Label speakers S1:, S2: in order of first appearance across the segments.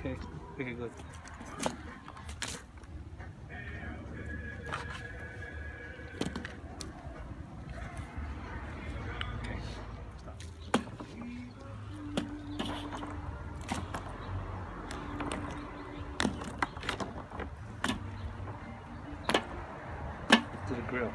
S1: Okay. Okay, good. Okay. Stop. To the grill.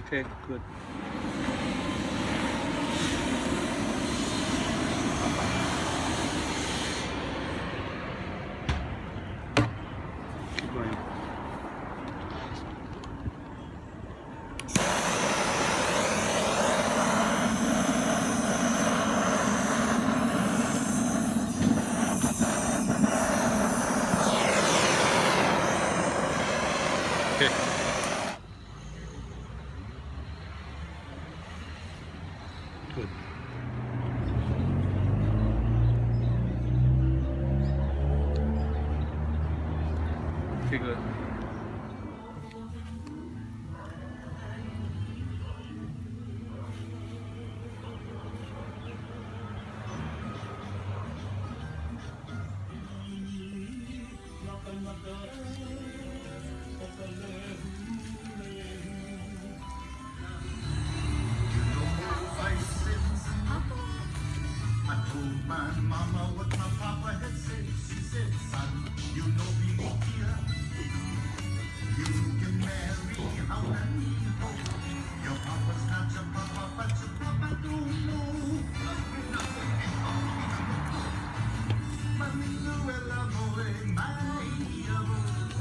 S1: Okay, good. Keep going. Okay. Good. Okay, good.
S2: I told my mama what my papa had said. She said, son, you know we live here. You can marry how many hope. Your papa's not your papa, but your papa don't know. Manuela boy, my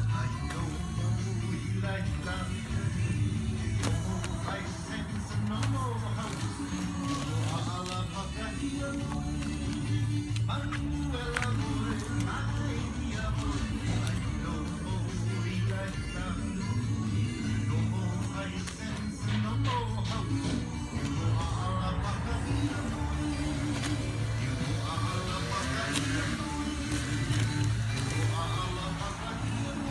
S2: I don't know you like love. No more 5 cents and no more house. All of Papa here. Manuela boy, my I don't know you like love. No more 5 cents and no more house. All of Papa here. All of Papa here. All of Papa here.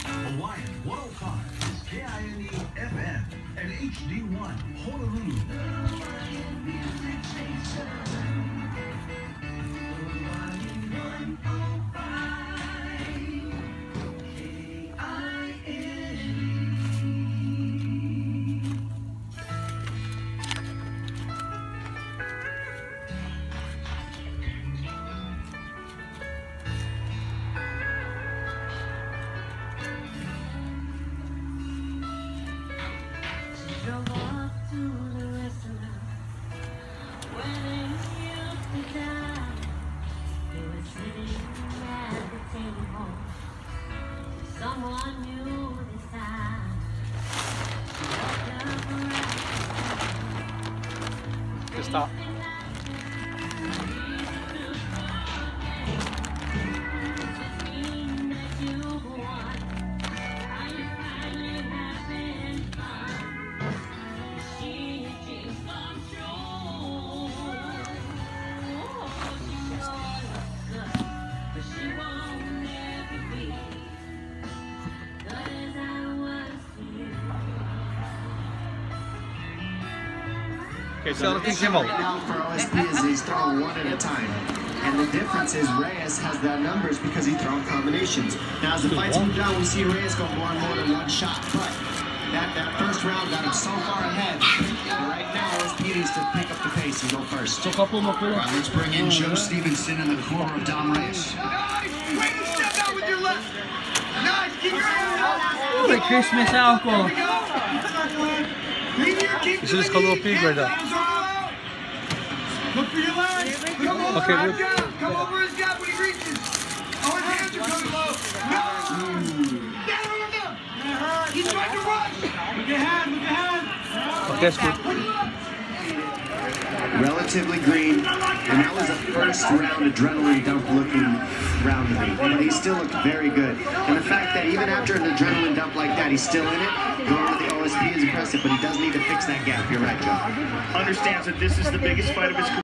S3: Hawaiian 105 is KINE FM and HD1 Honolulu.
S4: Drove up to the restaurant where they used to dine. They were sitting at the table. Someone knew this time. She walked up around.
S1: Just stop. Okay, so let's him
S5: Right now for OSP is he's throwing one at a time. And the difference is Reyes has the numbers because he's throwing combinations. Now as the fights move down, we see Reyes go more and more than one shot. But that first round got him so far ahead. And right now OSP needs to pick up the pace and go first.
S6: All right, let's bring in Joe Stevenson in the corner of Dom Reyes.
S2: Way to step out with your left. Nice, keep your hand up.
S1: May Christmas ako.
S2: Lean here, keep
S1: This is called little pig right there.
S2: Look for your legs. Come over,
S1: Okay,
S2: his
S1: look.
S2: gap. Come over his gap when he reaches. Oh, his hands are coming low. No. Down, down.
S1: Okay, that's good.
S5: Relatively green, and that was a first round adrenaline dump looking round to me. But he still looked very good. And the fact that even after an adrenaline dump like that, he's still in it, going to the OSP is impressive, but he does need to fix that gap. You're right, Joe.
S7: Understands that this is the biggest fight of his career.